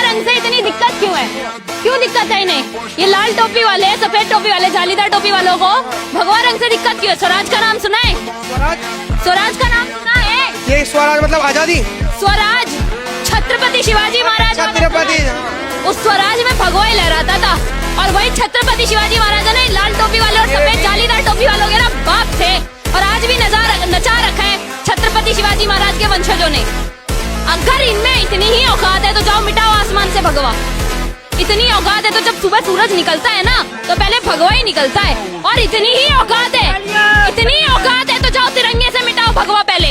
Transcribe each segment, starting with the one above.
रंग से इतनी दिक्कत क्यों है? क्यों दिक्कत है इन्हें? ये लाल टोपी वाले, सफेद टोपी वाले, जालीदार टोपी वालों को भगवा रंग से दिक्कत क्यों है? स्वराज का नाम सुना है? स्वराज का नाम सुना है? ये स्वराज मतलब आजादी। स्वराज छत्रपति शिवाजी महाराज, छत्रपति उस स्वराज में भगवा ही लहराता था, और वही छत्रपति शिवाजी महाराज ने लाल टोपी वाले और सफेद जालीदार टोपी वालों के ना बाप थे, और आज भी नचा रखा है छत्रपति शिवाजी महाराज के वंशजों ने। अगर इनमें इतनी ही औकात है तो जाओ मिटाओ आसमान से भगवा। इतनी औकात है तो जब सुबह सूरज निकलता है ना तो पहले भगवा ही निकलता है, और इतनी ही औकात है तो जाओ तिरंगे से मिटाओ भगवा पहले।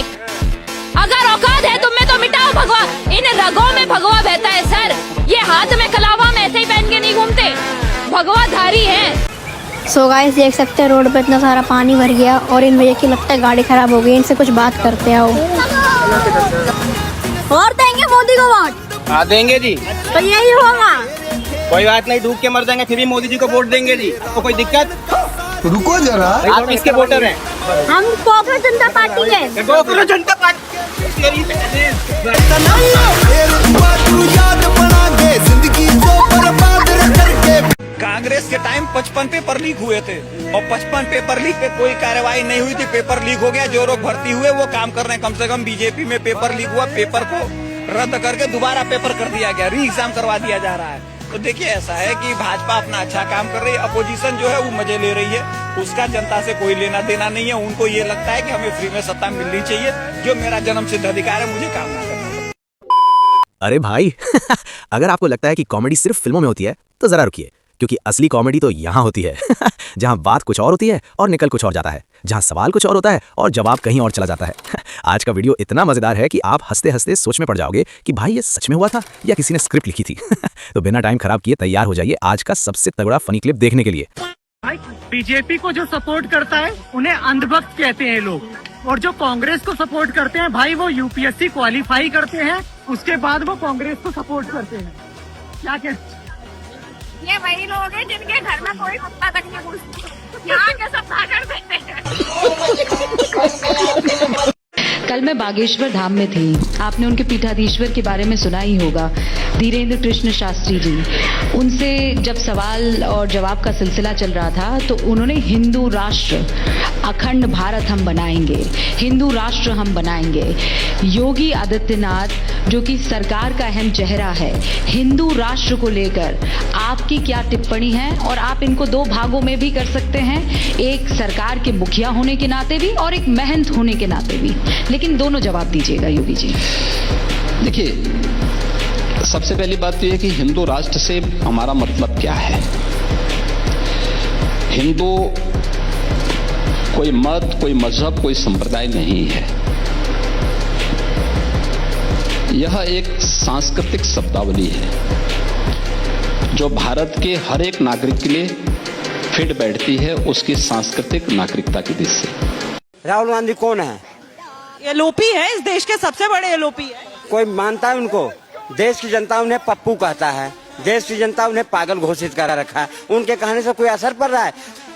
अगर औकात है तुम में तो मिटाओ भगवा। इन रगों में भगवा बहता है सर, ये हाथ में कलावा हम ऐसे ही पहन के नहीं घूमते, भगवा धारी है। सो गाइस देख सकते हैं रोड पे इतना सारा पानी भर गया, और इन भैया की लगता है गाड़ी खराब हो गई। इनसे कुछ बात करते हैं। और देंगे मोदी को वोट? हाँ देंगे जी, तो यही होगा। कोई बात नहीं, डूब के मर जाएंगे फिर भी मोदी जी को वोट देंगे जी। आपको कोई दिक्कत? रुको जरा, आप किसके वोटर हैं? हम कांग्रेस जनता पार्टी के। कांग्रेस जनता पार्टी। कांग्रेस के टाइम 55 पेपर लीक हुए थे, और 55 पेपर लीक पे कोई कार्रवाई नहीं हुई थी। पेपर लीक हो गया, जो लोग भर्ती हुए वो काम कर रहे हैं। कम से कम बीजेपी में पेपर लीक हुआ, पेपर को रद्द करके दोबारा पेपर कर दिया गया, री एग्जाम करवा दिया जा रहा है। तो देखिए ऐसा है कि भाजपा अपना अच्छा काम कर रही है, अपोजिशन जो है वो मजे ले रही है, उसका जनता से कोई लेना देना नहीं है। उनको ये लगता है कि हमें फ्री में सत्ता मिलनी चाहिए, जो मेरा जन्मसिद्ध अधिकार है, मुझे काम ना करना। अरे भाई अगर आपको लगता है कि कॉमेडी सिर्फ फिल्मों में होती है तो जरा रुकिए, क्योंकि असली कॉमेडी तो यहाँ होती है जहाँ बात कुछ और होती है और निकल कुछ और जाता है, जहाँ सवाल कुछ और होता है और जवाब कहीं और चला जाता है। आज का वीडियो इतना मजेदार है कि आप हंसते हंसते सोच में पड़ जाओगे कि भाई ये सच में हुआ था या किसी ने स्क्रिप्ट लिखी थी। तो बिना टाइम खराब किए तैयार हो जाइए आज का सबसे तगड़ा फनी क्लिप देखने के लिए। भाई बीजेपी को जो सपोर्ट करता है उन्हें अंधभक्त कहते हैं लोग, और जो कांग्रेस को सपोर्ट करते हैं भाई वो यूपीएससी क्वालिफाई करते हैं, उसके बाद वो कांग्रेस को सपोर्ट करते हैं। क्या कहते? ये वही लोग हैं जिनके घर में कोई कुत्ता तक नहीं घुसता, यहाँ के सब भागड़ देते हैं। कल मैं बागेश्वर धाम में थी। आपने उनके पीठाधीश्वर के बारे में सुना ही होगा, धीरेन्द्र कृष्ण शास्त्री जी। उनसे जब सवाल और जवाब का सिलसिला चल रहा था तो उन्होंने हिंदू राष्ट्र, अखंड भारत हम बनाएंगे, हिंदू राष्ट्र हम बनाएंगे। योगी आदित्यनाथ जो कि सरकार का अहम चेहरा है, हिंदू राष्ट्र को लेकर आपकी क्या टिप्पणी है? और आप इनको दो भागों में भी कर सकते हैं, एक सरकार के मुखिया होने के नाते भी और एक महंत होने के नाते भी, लेकिन दोनों जवाब दीजिएगा योगी जी। देखिए, सबसे पहली बात तो यह कि हिंदू राष्ट्र से हमारा मतलब क्या है। हिंदू कोई मत, कोई मजहब, कोई संप्रदाय नहीं है। यह एक सांस्कृतिक शब्दावली है जो भारत के हर एक नागरिक के लिए फिट बैठती है उसकी सांस्कृतिक नागरिकता की दृष्टि से। राहुल गांधी कौन है? एलओपी है, इस देश के सबसे बड़े एलओपी है। कोई मानता है उनको? देश की जनता उन्हें पप्पू कहता है, देश की जनता उन्हें पागल घोषित कर रखा है। उनके कहने से कोई असर पड़ रहा है?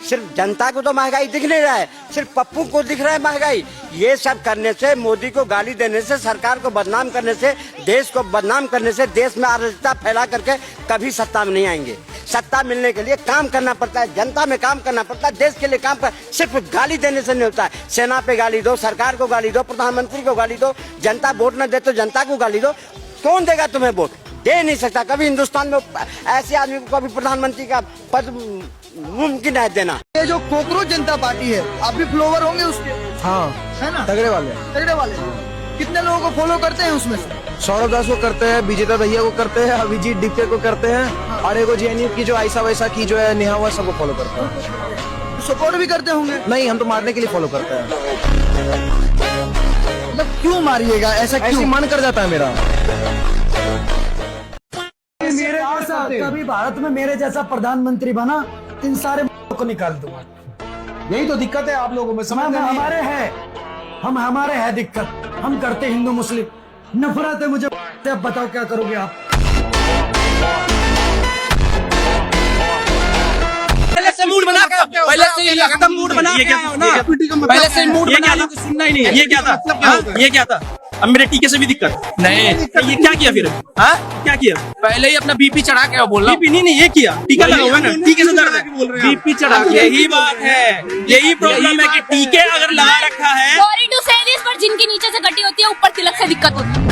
सिर्फ जनता को तो महंगाई दिख नहीं रहा है, सिर्फ पप्पू को दिख रहा है महंगाई। ये सब करने से, मोदी को गाली देने से, सरकार को बदनाम करने से, देश को बदनाम करने से, देश में अराजकता फैला करके कभी सत्ता में नहीं आएंगे। सत्ता मिलने के लिए काम करना पड़ता है, जनता में काम करना पड़ता है, देश के लिए काम कर। सिर्फ गाली देने से नहीं होता है। सेना पे गाली दो, सरकार को गाली दो, प्रधानमंत्री को गाली दो। जनता वोट न दे तो जनता को गाली दो। कौन देगा तुम्हें वोट? दे नहीं सकता। कभी हिंदुस्तान में ऐसे आदमी को कभी प्रधानमंत्री का पद मुमकिन है देना। ये जो कांग्रेस जनता पार्टी है, आप भी फॉलोवर होंगे उसके? हाँ, है ना, तगड़े वाले। कितने लोगों को फॉलो करते हैं उसमें से? सौरभ दास को करते हैं, विजेता भैया को करते हैं, अभिजीत डिप्टे को करते हैं, और एक जेएनयू की जो ऐसा वैसा की जो है नेहा, हुआ सबको फॉलो करते हैं। सपोर्ट भी करते होंगे? नहीं, हम तो मारने के लिए फॉलो करते हैं। मतलब क्यों मारिएगा ऐसा? क्यों मन कर जाता है मेरा? कभी भारत में मेरे जैसा प्रधानमंत्री बना, इन सारे को निकाल दूंगा। यही तो दिक्कत है आप लोगों में, समझ में हमारे है दिक्कत। हम करते हिंदू मुस्लिम, नफरत है मुझे। अब बताओ क्या करोगे आप? पहले से मूड बना के, पहले से एकदम मूड बना के, पहले से मूड बना के सुनना ही नहीं है। ये क्या था? ये क्या था? अब मेरे टीके से भी दिक्कत नहीं ये क्या किया फिर? हाँ क्या किया? पहले ही अपना बीपी चढ़ा के बोल रहा हूँ। बीपी नहीं ये किया, टीका लगा हुआ है ना, टीके से दर्द है। बीपी चढ़ा के यही बात है, यही प्रॉब्लम है कि टीके अगर लगा रखा है। सॉरी टू से दिस, पर जिनकी नीचे से कटी होती है ऊपर तिलक से दिक्कत होती है।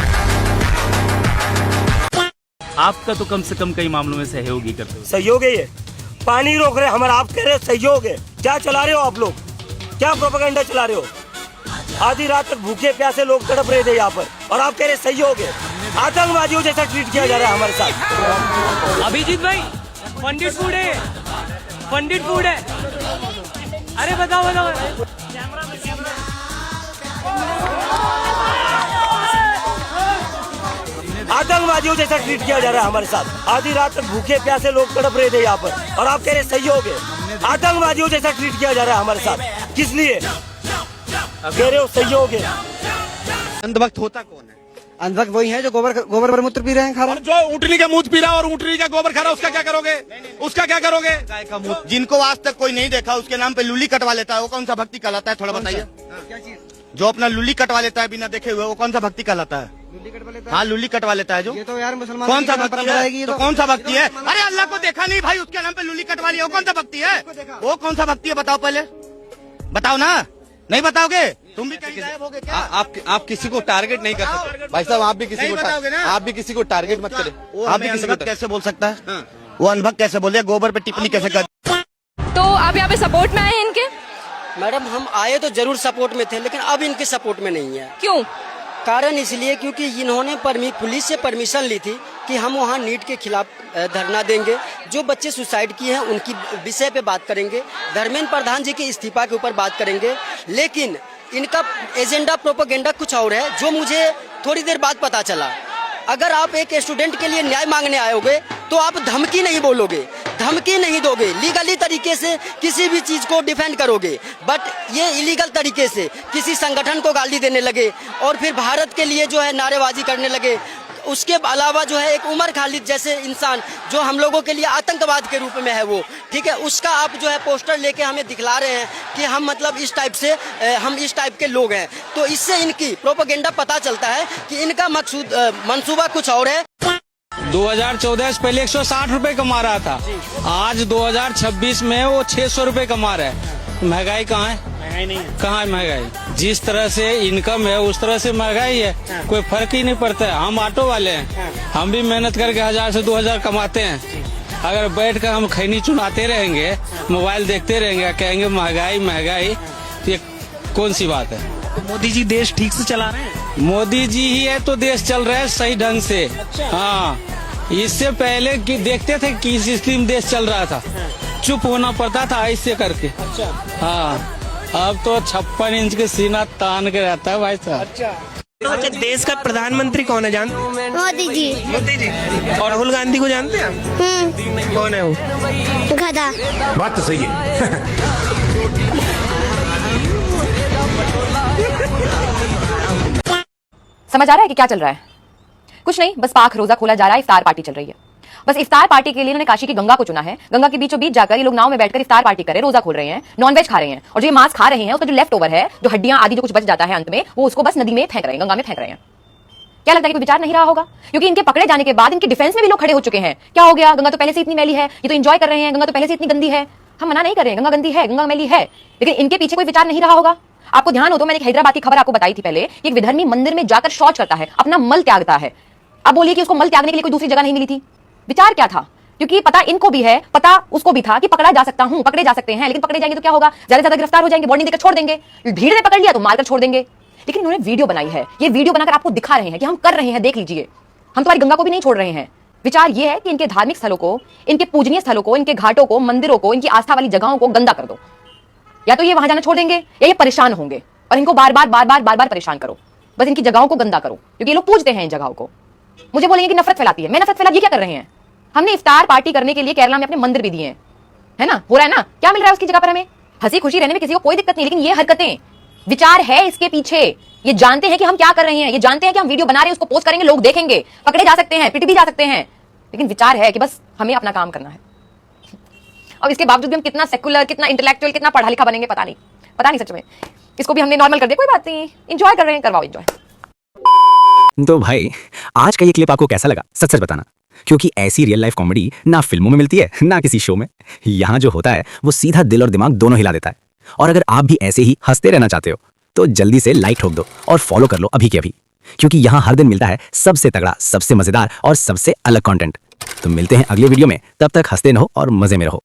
आपका तो कम से कम कई मामलों में सहयोग ही करते हो। सहयोग है ये, पानी रोक रहे हमारा, आप कह रहे सहयोग है। क्या चला रहे हो आप लोग, क्या प्रोपेगेंडा चला रहे हो? आधी रात तक भूखे प्यासे लोग तड़प रहे थे यहाँ पर, और आप कह रहे सहयोग है। आतंकवादियों जैसा ट्रीट किया जा रहा है हमारे साथ। अभिजीत भाई, पंडित फूड है, पंडित फूड है। अरे बताओ बताओ। आतंकवादियों जैसा ट्रीट किया जा रहा है हमारे साथ। आधी रात तक भूखे प्यासे लोग तड़प रहे थे यहाँ पर, और आप कह रहे सहयोग है। आतंकवादियों जैसा ट्रीट किया जा रहा है हमारे साथ। किस लिए कह रहे हो सहयोग है? अंधभक्त होता कौन है? अंधभक्त वही है जो गोबर मूत्र पी रहे हैं, खा रहे हैं। जो ऊँटनी का मूत्र पी रहा और ऊँटनी का गोबर खा रहा, उसका क्या करोगे? उसका क्या करोगे? गाय का मूत्र जिनको आज तक कोई नहीं देखा, उसके नाम पे लूली कटवा लेता है, वो कौन सा भक्ति कहलाता है? थोड़ा बताइए। जो अपना लूली कटवा लेता है बिना देखे हुए, वो कौन सा भक्ति कहलाता है? हाँ लूली कटवा लेता है जो। ये तो यार मुसलमान कौन सा भक्ति है? तो कौन सा भक्ति है? अरे अल्लाह को देखा नहीं भाई, उसके नाम पे लूली कटवा लिया, वो कौन सा भक्ति है? वो कौन सा भक्ति है बताओ पहले, बताओ ना। नहीं बताओगे तुम भी कहीं गायब होगे क्या? आप किसी को टारगेट नहीं कर सकते भाई साहब। आप भी किसी को टारगेट मत करें। आप भी किसी को कैसे बोल सकता है? वो अनुभक्त कैसे बोले? गोबर पे टिप्पणी कैसे कर? तो आप यहाँ पे सपोर्ट में आए हैं इनके? मैडम हम आए तो जरूर सपोर्ट में थे, लेकिन अब इनके सपोर्ट में नहीं है। क्यों? कारण इसलिए क्योंकि इन्होंने पुलिस से परमिशन ली थी कि हम वहाँ नीट के खिलाफ धरना देंगे, जो बच्चे सुसाइड किए हैं उनकी विषय पे बात करेंगे, धर्मेंद्र प्रधान जी के इस्तीफा के ऊपर बात करेंगे। लेकिन इनका एजेंडा प्रोपेगेंडा कुछ और है, जो मुझे थोड़ी देर बाद पता चला। अगर आप एक स्टूडेंट के लिए न्याय मांगने आयोगे तो आप धमकी नहीं बोलोगे, धमकी नहीं दोगे, लीगली तरीके से किसी भी चीज को डिफेंड करोगे। बट ये इलीगल तरीके से किसी संगठन को गाली देने लगे और फिर भारत के लिए जो है नारेबाजी करने लगे। उसके अलावा जो है एक उमर खालिद जैसे इंसान जो हम लोगों के लिए आतंकवाद के रूप में है वो, ठीक है, उसका आप जो है पोस्टर लेके हमें दिखला रहे हैं कि हम मतलब इस टाइप से हम इस टाइप के लोग हैं। तो इससे इनकी प्रोपेगेंडा पता चलता है कि इनका मकसूद मंसूबा कुछ और है। 2014 से पहले 160 रुपए कमा रहा था, आज 2026 में वो 600 रुपए कमा रहा है। महंगाई कहाँ है? महंगाई नहीं है। कहाँ है महंगाई? जिस तरह से इनकम है उस तरह से महंगाई है। कोई फर्क ही नहीं पड़ता है। हम ऑटो वाले हैं, हम भी मेहनत करके 1000 से 2000 कमाते हैं। अगर बैठ कर हम खैनी चुनाते रहेंगे, मोबाइल देखते रहेंगे, कहेंगे महंगाई महंगाई, तो ये कौन सी बात है? मोदी जी देश ठीक से चला रहे हैं? मोदी जी ही है तो देश चल रहा है सही ढंग से। हाँ, इससे पहले कि देखते थे कि स्कीम देश चल रहा था, चुप होना पड़ता था ऐसे करके। हाँ, अब तो 56 इंच के सीना तान के रहता है भाई साहब। अच्छा, देश का प्रधानमंत्री कौन है जानते? मोदी जी। मोदी जी। और राहुल गांधी को जानते हैं? कौन है वो? गधा। बात तो सही है। समझ आ रहा है कि क्या चल रहा है? कुछ नहीं, बस पाक रोजा खोला जा रहा है, इफ्तार पार्टी चल रही है। बस इफ्तार पार्टी के लिए इन्होंने काशी की गंगा को चुना है। गंगा के बीचों बीच जाकर ये लोग नाव में बैठकर इफ्तार पार्टी कर रहे हैं, रोजा खोल रहे हैं, नॉनवेज खा रहे हैं, और जो ये मांस खा रहे हैं उसका जो लेफ्ट ओवर है, जो हड्डियां आदि जो कुछ बच जाता है अंत में, वो उसको बस नदी में फेंक रहे हैं, गंगा में फेंक रहे हैं। क्या लगता है कि कोई विचार नहीं रहा होगा? क्योंकि इनके पकड़े जाने के बाद इनकी डिफेंस में भी लोग खड़े हो चुके हैं। क्या हो गया? गंगा तो पहले से इतनी मैली है, ये तो एंजॉय कर रहे हैं, गंगा तो पहले से इतनी गंदी है। हम मना नहीं कर रहे हैं, गंगा गंदी है, गंगा मैली है, लेकिन इनके पीछे कोई विचार नहीं रहा होगा। आपको ध्यान हो तो मैंने हैदराबाद की खबर आपको बताई थी पहले कि एक विधर्मी मंदिर में जाकर शौच करता है, अपना मल त्यागता है। अब बोलिए कि उसको मल त्यागने के लिए कोई दूसरी जगह नहीं मिली थी। विचार क्या था? क्योंकि पता इनको भी है, पता उसको भी था कि पकड़ा जा सकता हूं, पकड़े जा सकते हैं, लेकिन पकड़े जाएंगे तो क्या होगा? ज्यादा से ज्यादा गिरफ्तार हो जाएंगे, वार्निंग देकर छोड़ देंगे। भीड़ ने पकड़ लिया तो मारकर छोड़ देंगे। लेकिन इन्होंने वीडियो बनाई है, ये वीडियो बनाकर आपको दिखा रहे हैं कि हम कर रहे हैं, देख लीजिए, हम तुम्हारी गंगा को भी नहीं छोड़ रहे हैं। विचार ये है कि इनके धार्मिक स्थलों को, इनके पूजनीय स्थलों को, इनके घाटों को, मंदिरों को, इनकी आस्था वाली जगहों को गंदा कर दो। या तो ये वहां जाना छोड़ देंगे या ये परेशान होंगे, और इनको बार बार परेशान करो। बस इनकी जगहों को गंदा करो, क्योंकि ये लोग पूजते हैं इन जगहों को। मुझे बोलेंगे कि नफरत फैलाती है, मैं नफरत फैला, ये क्या कर रहे हैं? हमने इफ्तार पार्टी करने के लिए केरला में अपने मंदिर भी दिए हैं, है ना? हो रहा है ना? क्या मिल रहा है उसकी जगह पर? हमें हंसी खुशी रहने में किसी को कोई दिक्कत नहीं, लेकिन ये हरकतें, विचार है इसके पीछे। ये जानते हैं कि हम क्या कर रहे हैं, ये जानते हैं कि हम वीडियो बना रहे हैं, उसको पोस्ट करेंगे, लोग देखेंगे, पकड़े जा सकते हैं, पिट भी जा सकते हैं, लेकिन विचार है कि बस हमें अपना काम करना है। और इसके बावजूद भी हम कितना सेकुलर, कितना इंटेलेक्चुअल, कितना पढ़ा लिखा बनेंगे पता नहीं सच में। इसको भी हमने नॉर्मल कर दिया, कोई बात नहीं, एंजॉय कर रहे हैं, करवाओ एंजॉय। तो भाई आज का ये क्लिप आपको कैसा लगा सच सच बताना, क्योंकि ऐसी रियल लाइफ कॉमेडी ना फिल्मों में मिलती है ना किसी शो में। यहाँ जो होता है वो सीधा दिल और दिमाग दोनों हिला देता है। और अगर आप भी ऐसे ही हंसते रहना चाहते हो तो जल्दी से लाइक ठोक दो और फॉलो कर लो अभी के अभी, क्योंकि यहाँ हर दिन मिलता है सबसे तगड़ा, सबसे मजेदार और सबसे अलग कंटेंट। तो मिलते हैं अगले वीडियो में, तब तक हंसते रहो और मजे में रहो।